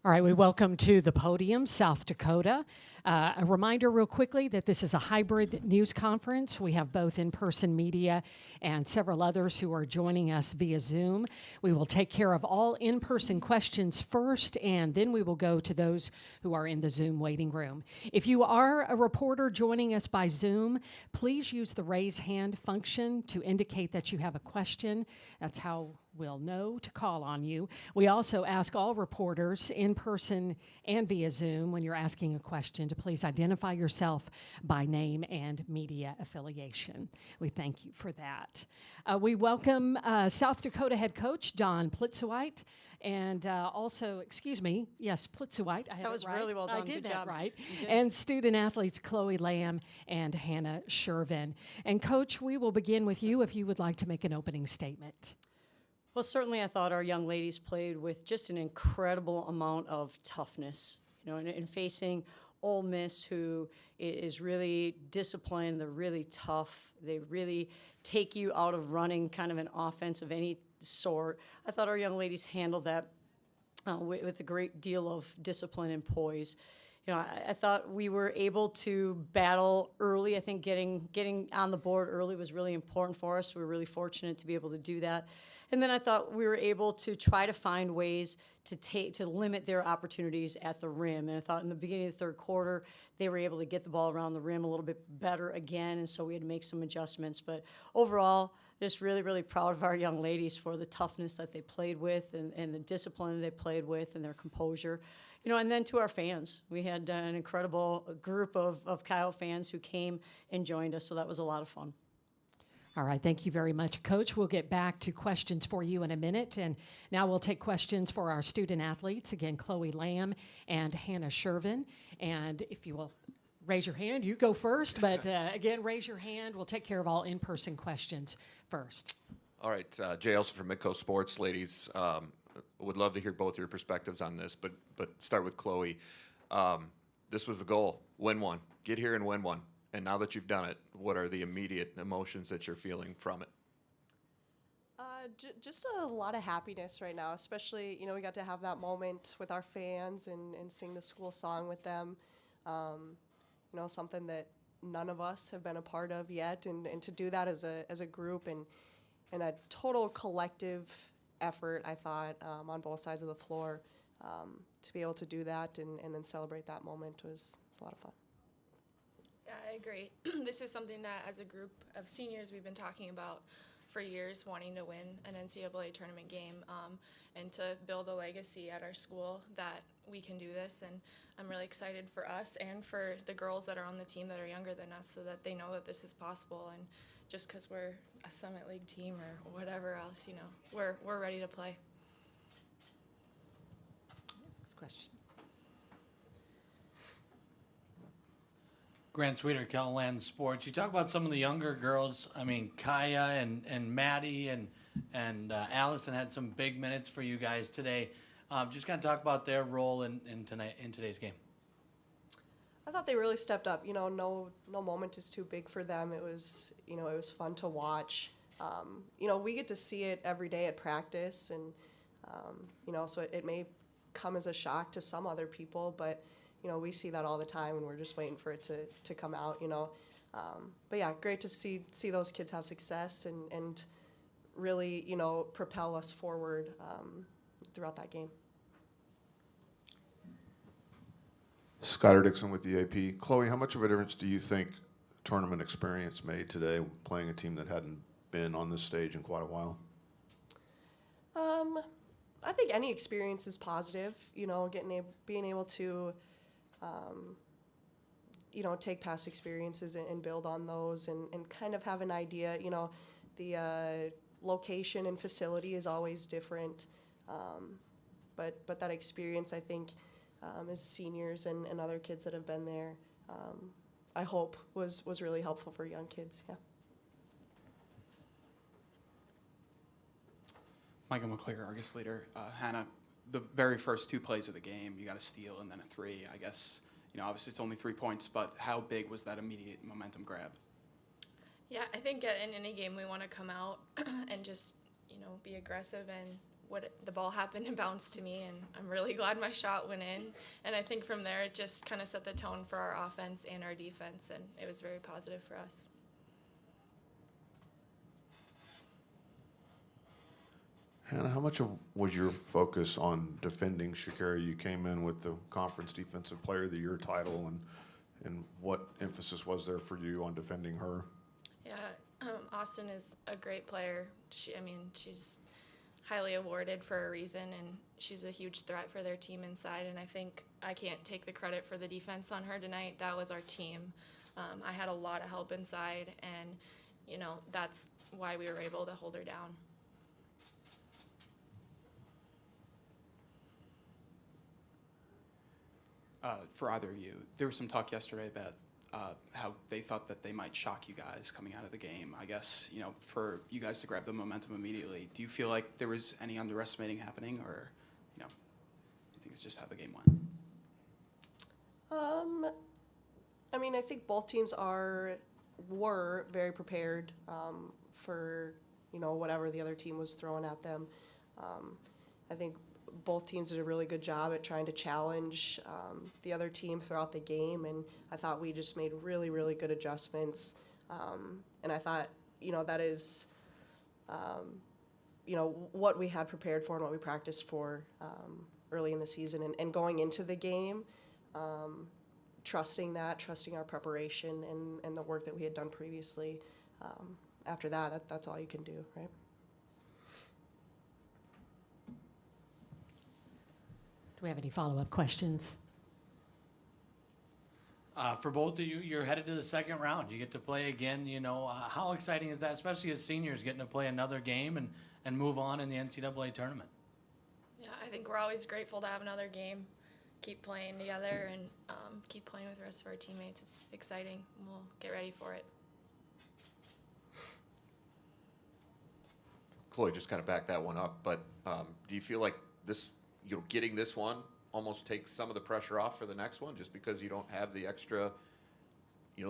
All right, we welcome to the podium South Dakota. A reminder real quickly that this is a hybrid news conference. We have both in-person media and several others who are joining us via Zoom. We will take care of all in-person questions first, and then we will go to those who are in the Zoom waiting room. If you are a reporter joining us by Zoom, please use the raise hand function to indicate that you have a question. That's how we'll know to call on you. We also ask all reporters in person and via Zoom when you're asking a question to please identify yourself by name and media affiliation. We thank you for that. We welcome South Dakota head coach Don Plitzowite and Plitzowite. I had That was it right. really well done. I did Good that job. right. You did. And student athletes Chloe Lamb and Hannah Shervin. And Coach, we will begin with you if you would like to make an opening statement. Well, certainly I thought our young ladies played with just an incredible amount of toughness, in facing Ole Miss, who is really disciplined. They're really tough. They really take you out of running kind of an offense of any sort. I thought our young ladies handled that with a great deal of discipline and poise. I thought we were able to battle early. I think getting on the board early was really important for us. We were really fortunate to be able to do that. And then I thought we were able to try to find ways to limit their opportunities at the rim. And I thought in the beginning of the third quarter, they were able to get the ball around the rim a little bit better again, and so we had to make some adjustments. But overall, just really, really proud of our young ladies for the toughness that they played with and the discipline they played with and their composure. And then to our fans, we had an incredible group of Kyle fans who came and joined us, so that was a lot of fun. All right, thank you very much, Coach. We'll get back to questions for you in a minute, and now we'll take questions for our student athletes. Again, Chloe Lamb and Hannah Shervin. And if you will raise your hand, you go first, but again, raise your hand. We'll take care of all in-person questions first. All right, Jay Elson from Midco Sports, ladies. Would love to hear both your perspectives on this, but start with Chloe. This was the goal, win one, get here and win one. And now that you've done it, what are the immediate emotions that you're feeling from it? Just a lot of happiness right now, especially, we got to have that moment with our fans and sing the school song with them. Something that none of us have been a part of yet. And to do that as a group and a total collective effort, I thought, on both sides of the floor, to be able to do that and then celebrate that moment was a lot of fun. Yeah, I agree. This is something that as a group of seniors we've been talking about for years, wanting to win an NCAA tournament game and to build a legacy at our school that we can do this. And I'm really excited for us and for the girls that are on the team that are younger than us so that they know that this is possible. And just because we're a Summit League team or whatever else, we're ready to play. Next question. Grant Sweeter, Kettleland Sports. You talk about some of the younger girls. I mean, Kaya and Maddie and Allison had some big minutes for you guys today. Just kind of talk about their role in today's game. I thought they really stepped up. No moment is too big for them. It was fun to watch. We get to see it every day at practice, and so it may come as a shock to some other people, but we see that all the time, and we're just waiting for it to come out. But yeah, great to see those kids have success and really propel us forward throughout that game. Skylar Dixon with the AP. Chloe, how much of a difference do you think tournament experience made today, playing a team that hadn't been on this stage in quite a while? I think any experience is positive. Being able to, take past experiences and build on those and kind of have an idea. The location and facility is always different, but that experience, I think, as seniors and other kids that have been there, I hope was really helpful for young kids. Yeah. Michael McClear, Argus leader. Hannah, the very first two plays of the game, you got a steal and then a three. I guess, obviously it's only 3 points, but how big was that immediate momentum grab? Yeah, I think in any game we want to come out and just, be aggressive and the ball happened to bounce to me, and I'm really glad my shot went in. And I think from there it just kind of set the tone for our offense and our defense, and it was very positive for us. Hannah, how much was your focus on defending Shakira? You came in with the Conference Defensive Player of the Year title, and what emphasis was there for you on defending her? Yeah, Austin is a great player. She's highly awarded for a reason, and she's a huge threat for their team inside, and I think I can't take the credit for the defense on her tonight. That was our team. I had a lot of help inside, and, that's why we were able to hold her down. For either of you, there was some talk yesterday about how they thought that they might shock you guys coming out of the game. I guess, for you guys to grab the momentum immediately, do you feel like there was any underestimating happening, or, you think it's just how the game went? I think both teams were very prepared for, whatever the other team was throwing at them. I think both teams did a really good job at trying to challenge the other team throughout the game, and I thought we just made really, really good adjustments. And I thought, that is, what we had prepared for and what we practiced for early in the season, and going into the game, trusting our preparation and the work that we had done previously. After that's all you can do, right? Do we have any follow-up questions? For both of you, you're headed to the second round. You get to play again. How exciting is that, especially as seniors, getting to play another game and move on in the NCAA tournament? Yeah, I think we're always grateful to have another game, keep playing together, and keep playing with the rest of our teammates. It's exciting. We'll get ready for it. Chloe just kind of backed that one up, but do you feel like this, getting this one almost takes some of the pressure off for the next one, just because you don't have the extra,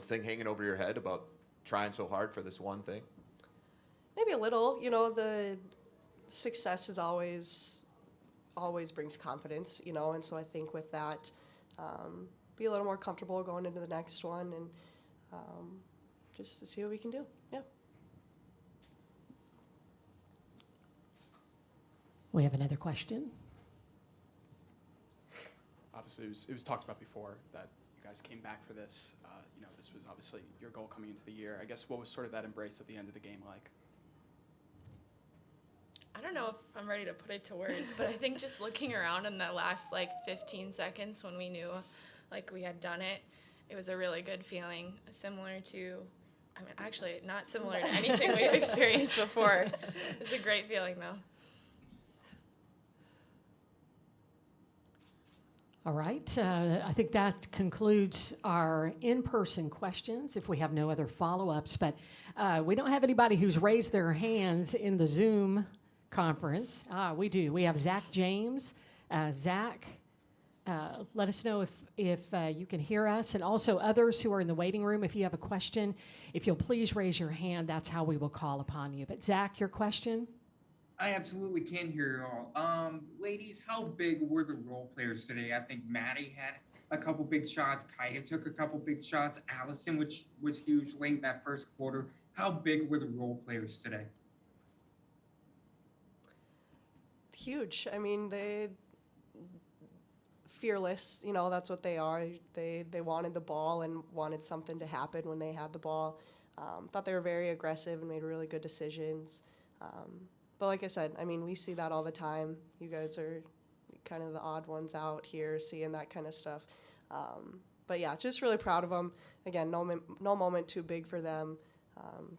thing hanging over your head about trying so hard for this one thing? Maybe a little. The success is always brings confidence, and so I think with that, be a little more comfortable going into the next one, and just to see what we can do. Yeah. We have another question. Obviously, it was talked about before that you guys came back for this. This was obviously your goal coming into the year. I guess, what was sort of that embrace at the end of the game like? I don't know if I'm ready to put it to words, but I think just looking around in the last 15 seconds when we knew we had done it, it was a really good feeling, similar to, actually not similar to anything we've experienced before. It's a great feeling though. All right, I think that concludes our in-person questions, if we have no other follow-ups. But we don't have anybody who's raised their hands in the Zoom conference. We do. We have Zach James. Zach, let us know if you can hear us. And also others who are in the waiting room, if you have a question, if you'll please raise your hand, that's how we will call upon you. But Zach, your question? I absolutely can hear you all. Ladies, how big were the role players today? I think Maddie had a couple big shots. Kaya took a couple big shots. Allison, which was huge late in that first quarter. How big were the role players today? Huge. They fearless. That's what they are. They wanted the ball and wanted something to happen when they had the ball. Thought they were very aggressive and made really good decisions. But like I said, we see that all the time. You guys are kind of the odd ones out here seeing that kind of stuff. But yeah, just really proud of them. Again, no moment too big for them.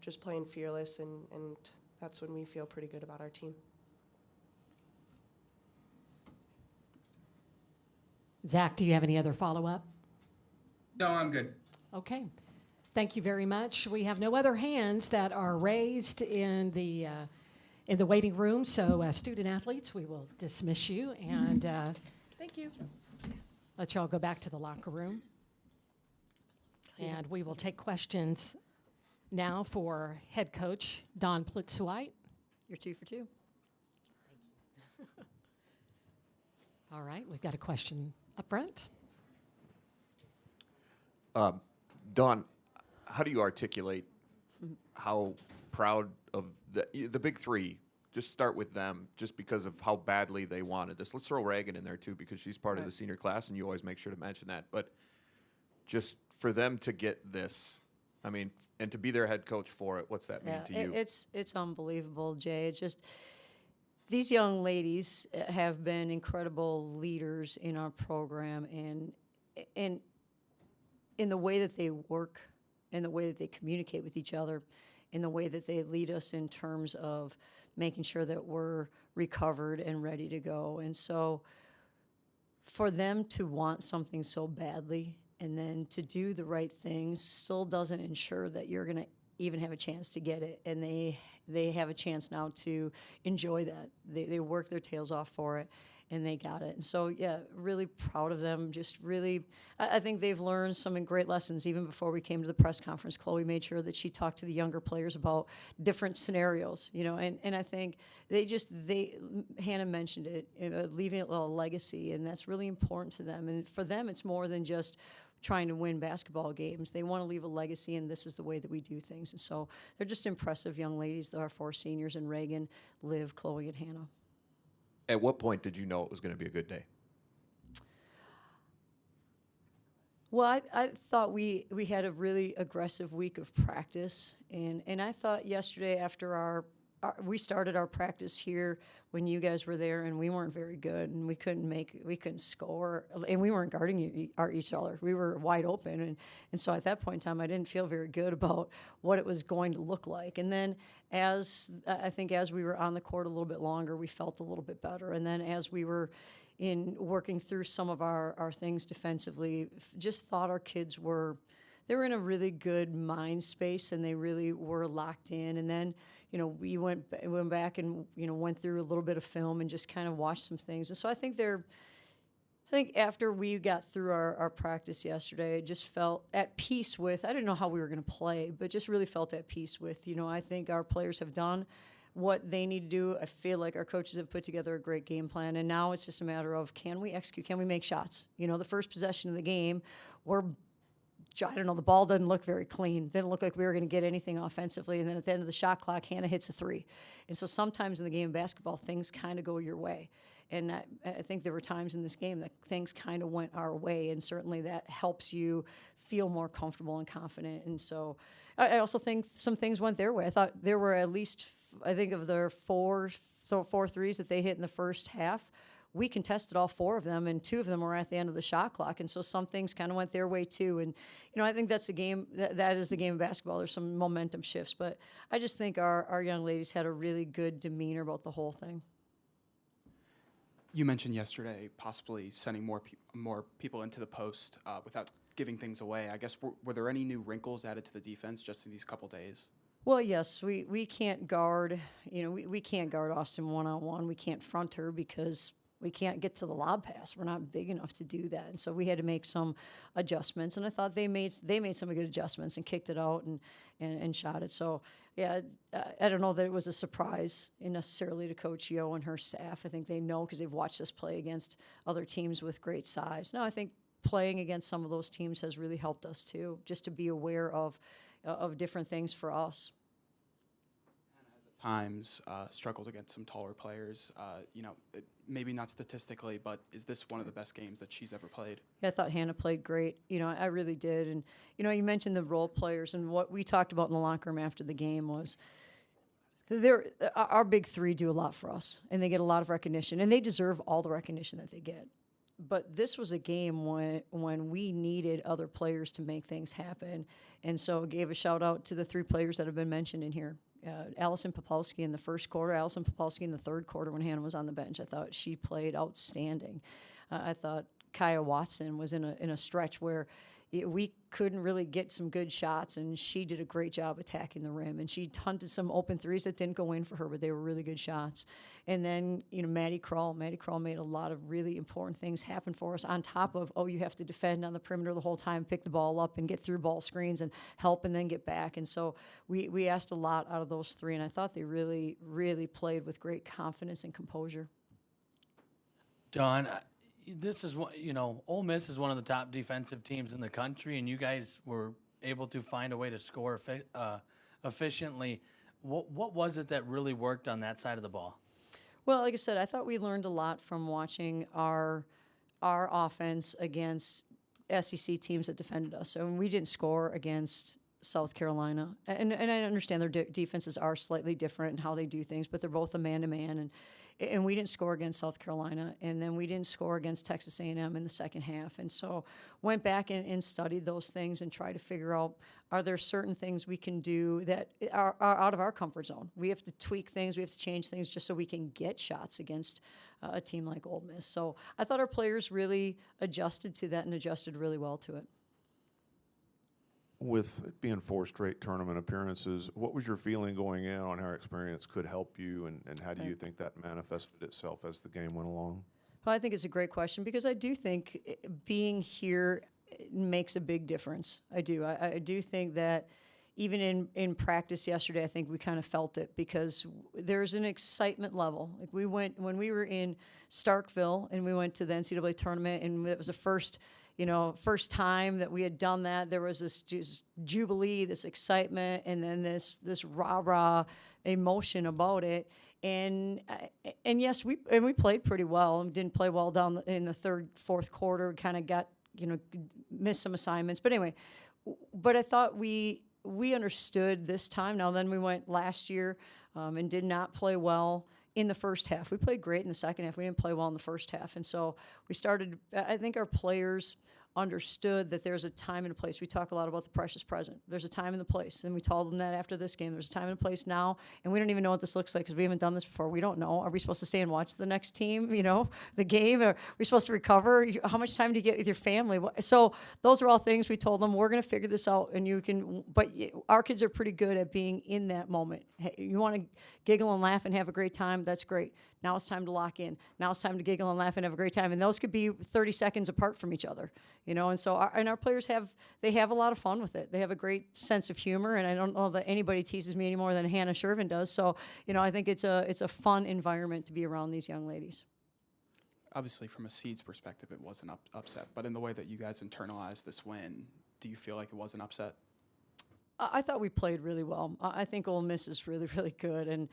Just playing fearless, and that's when we feel pretty good about our team. Zach, do you have any other follow-up? No, I'm good. Okay. Thank you very much. We have no other hands that are raised in the waiting room, so student athletes, we will dismiss you and Thank you. let you all go back to the locker room. And we will take questions now for head coach Don Plitzwhite. You're 2 for 2. All right, we've got a question up front. Dawn, how do you articulate how proud of the big three? Just start with them, just because of how badly they wanted this. Let's throw Reagan in there too, because she's part of the senior class, and you always make sure to mention that. But just for them to get this, I mean, and to be their head coach for it, what's that mean to you? It's unbelievable, Jay. It's just these young ladies have been incredible leaders in our program, and in the way that they work, in the way that they communicate with each other, in the way that they lead us in terms of making sure that we're recovered and ready to go. And so for them to want something so badly and then to do the right things still doesn't ensure that you're going to even have a chance to get it. And they have a chance now to enjoy that. They work their tails off for it, and they got it. And so, yeah, really proud of them. Just really, I think they've learned some great lessons. Even before we came to the press conference, Chloe made sure that she talked to the younger players about different scenarios, you know, and I think Hannah mentioned it, leaving a legacy, and that's really important to them. And for them, it's more than just trying to win basketball games. They want to leave a legacy, and this is the way that we do things. And so they're just impressive young ladies. There are 4 seniors in Reagan, Liv, Chloe, and Hannah. At what point did you know it was going to be a good day? Well, I thought we had a really aggressive week of practice, and I thought yesterday after we started our practice here when you guys were there, and we weren't very good, and we couldn't score, and we weren't guarding each other. We were wide open, and so at that point in time, I didn't feel very good about what it was going to look like. And then as we were on the court a little bit longer, we felt a little bit better. And then as we were working through some of our things defensively, just thought our kids they were in a really good mind space, and they really were locked in. And then, you know, we went back and, you know, went through a little bit of film and just kind of watched some things. And so I think after we got through our practice yesterday, I just felt at peace with, I didn't know how we were going to play, but just really felt at peace with, you know, I think our players have done what they need to do. I feel like our coaches have put together a great game plan, and now it's just a matter of, can we execute? Can we make shots? You know, the first possession of the game, the ball doesn't look very clean. It didn't look like we were going to get anything offensively. And then at the end of the shot clock, Hannah hits a 3. And so sometimes in the game of basketball, things kind of go your way. And I think there were times in this game that things kind of went our way. And certainly that helps you feel more comfortable and confident. And so I also think some things went their way. I thought there were at least, I think of their four threes that they hit in the first half, we contested all 4 of them, and 2 of them were at the end of the shot clock. And so some things kind of went their way too. And, you know, I think that's the game, that is the game of basketball. There's some momentum shifts, but I just think our young ladies had a really good demeanor about the whole thing. You mentioned yesterday possibly sending more people into the post without giving things away. I guess, were there any new wrinkles added to the defense just in these couple days? Well, yes, we can't guard, you know, we can't guard Austin one-on-one. We can't front her because we can't get to the lob pass. We're not big enough to do that. And so we had to make some adjustments. And I thought they made some good adjustments and kicked it out and shot it. So, yeah, I don't know that it was a surprise necessarily to Coach Yo and her staff. I think they know because they've watched us play against other teams with great size. No, I think playing against some of those teams has really helped us too, just to be aware of different things for us. Times struggled against some taller players. You know, maybe not statistically, but is this one of the best games that she's ever played? Yeah, I thought Hannah played great. You know, I really did. And, you know, you mentioned the role players, and what we talked about in the locker room after the game was our big 3 do a lot for us, and they get a lot of recognition, and they deserve all the recognition that they get. But this was a game when we needed other players to make things happen. And so gave a shout out to the 3 players that have been mentioned in here. Allison Popolski in the first quarter, Allison Popolski in the third quarter when Hannah was on the bench. I thought she played outstanding. I thought Kaya Watson was in a stretch where we couldn't really get some good shots, and she did a great job attacking the rim. And she hunted some open 3s that didn't go in for her, but they were really good shots. And then, you know, Maddie Krall made a lot of really important things happen for us on top of, you have to defend on the perimeter the whole time, pick the ball up and get through ball screens and help and then get back. And so we asked a lot out of those 3, and I thought they really, really played with great confidence and composure. Dawn, this is what, Ole Miss is one of the top defensive teams in the country, and you guys were able to find a way to score efficiently. What was it that really worked on that side of the ball? Well, like I said, I thought we learned a lot from watching our offense against SEC teams that defended us. So we didn't score against South Carolina, and I understand their defenses are slightly different in how they do things, but they're both a man-to-man, and we didn't score against South Carolina, and then we didn't score against Texas A&M in the second half, and so went back and studied those things and tried to figure out, are there certain things we can do that are out of our comfort zone? We have to tweak things, we have to change things just so we can get shots against a team like Ole Miss. So I thought our players really adjusted to that and adjusted really well to it. With it being 4 straight tournament appearances, what was your feeling going in on how experience could help you, and how do you think that manifested itself as the game went along? Well, I think it's a great question because I do think being here makes a big difference. I do. I do think that even in practice yesterday, I think we kind of felt it because there's an excitement level. Like when we were in Starkville and we went to the NCAA tournament, and it was the first time that we had done that. There was this just jubilee, this excitement, and then this rah-rah emotion about it. And yes, we played pretty well. We didn't play well down in the third, fourth quarter. Kind of got missed some assignments. But anyway, but I thought we understood this time. Now then, we went last year and did not play well in the first half. We played great in the second half. We didn't play well in the first half. And so we started, I think our players understood that there's a time and a place. We talk a lot about the precious present. There's a time and a place. And we told them that after this game. There's a time and a place now. And we don't even know what this looks like because we haven't done this before. We don't know. Are we supposed to stay and watch the next team, the game? Are we supposed to recover? How much time do you get with your family? So those are all things we told them. We're going to figure this out. And our kids are pretty good at being in that moment. Hey, you want to giggle and laugh and have a great time? That's great. Now it's time to lock in. Now it's time to giggle and laugh and have a great time. And those could be 30 seconds apart from each other, And so our players have a lot of fun with it. They have a great sense of humor, and I don't know that anybody teases me any more than Hannah Shervin does. So, I think it's a fun environment to be around these young ladies. Obviously, from a seeds perspective, it was an upset. But in the way that you guys internalized this win, do you feel like it was an upset? I thought we played really well. I think Ole Miss is really, really good, and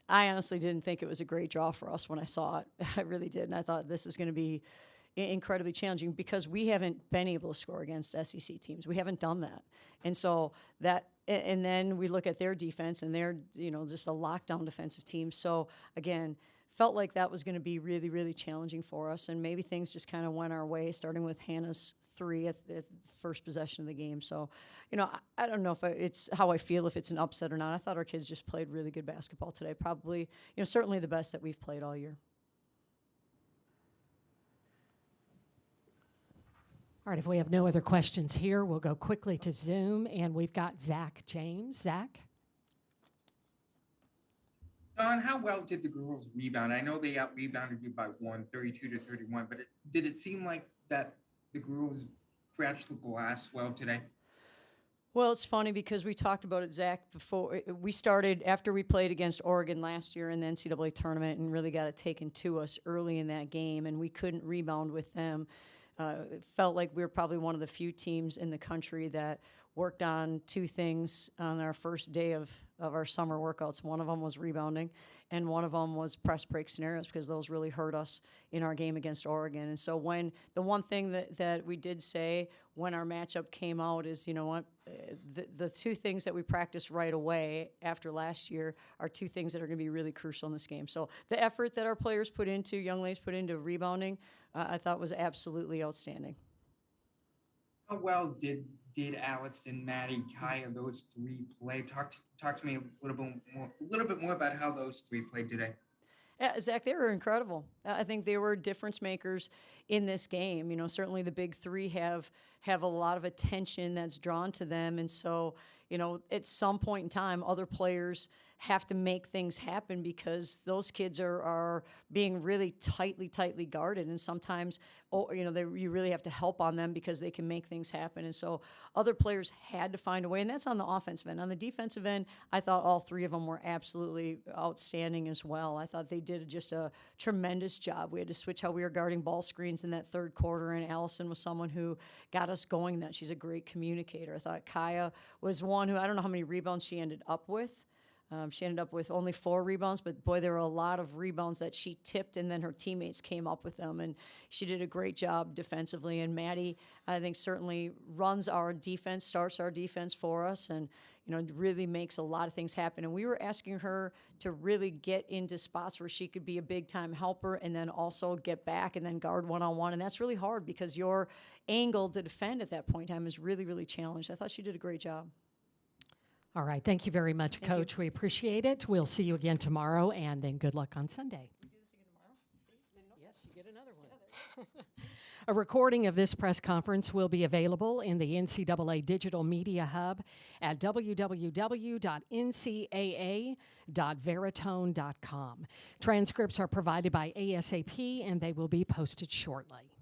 I honestly didn't think it was a great draw for us when I saw it. I really did, and I thought this is going to be incredibly challenging because we haven't been able to score against SEC teams. We haven't done that, and so and then we look at their defense, and they're just a lockdown defensive team. So again, felt like that was going to be really, really challenging for us, and maybe things just kind of went our way, starting with Hannah's 3 at the first possession of the game. So, I don't know if it's how I feel, if it's an upset or not. I thought our kids just played really good basketball today. Probably, certainly the best that we've played all year. All right, if we have no other questions here, we'll go quickly to Zoom, and we've got Zach James. Zach? Don, how well did the girls rebound? I know they out-rebounded you by 32-31, but did it seem like that the girls scratched the glass well today? Well, it's funny because we talked about it, Zach, before we started, after we played against Oregon last year in the NCAA tournament and really got it taken to us early in that game, and we couldn't rebound with them. It felt like we were probably one of the few teams in the country that worked on 2 things on our first day of our summer workouts. One of them was rebounding, and one of them was press break scenarios because those really hurt us in our game against Oregon. And so the one thing that we did say when our matchup came out is, the 2 things that we practiced right away after last year are 2 things that are going to be really crucial in this game. So the effort that our players young ladies put into rebounding, I thought was absolutely outstanding. How well did Allison, Maddie, Kaya, those 3 play? Talk to me a little bit more about how those 3 played today. Yeah, Zach, they were incredible. I think they were difference makers in this game. Certainly the big 3 have a lot of attention that's drawn to them, and so at some point in time, other players have to make things happen because those kids are being really tightly guarded, and sometimes, you really have to help on them because they can make things happen. And so other players had to find a way, and that's on the offensive end. On the defensive end, I thought all three of them were absolutely outstanding as well. I thought they did just a tremendous job. We had to switch how we were guarding ball screens in that third quarter, and Allison was someone who got us going. That she's a great communicator. I thought Kaya was one who, I don't know how many rebounds she ended up with. She ended up with only 4 rebounds, but boy, there were a lot of rebounds that she tipped, and then her teammates came up with them, and she did a great job defensively. And Maddie, I think, certainly runs our defense, starts our defense for us, and really makes a lot of things happen. And we were asking her to really get into spots where she could be a big-time helper and then also get back and then guard one-on-one, and that's really hard because your angle to defend at that point in time is really, really challenged. I thought she did a great job. All right. Thank you very much, Coach. We appreciate it. We'll see you again tomorrow, and then good luck on Sunday. We do this again tomorrow? Yes, you get another one. A recording of this press conference will be available in the NCAA Digital Media Hub at www.ncaa.veritone.com. Transcripts are provided by ASAP, and they will be posted shortly.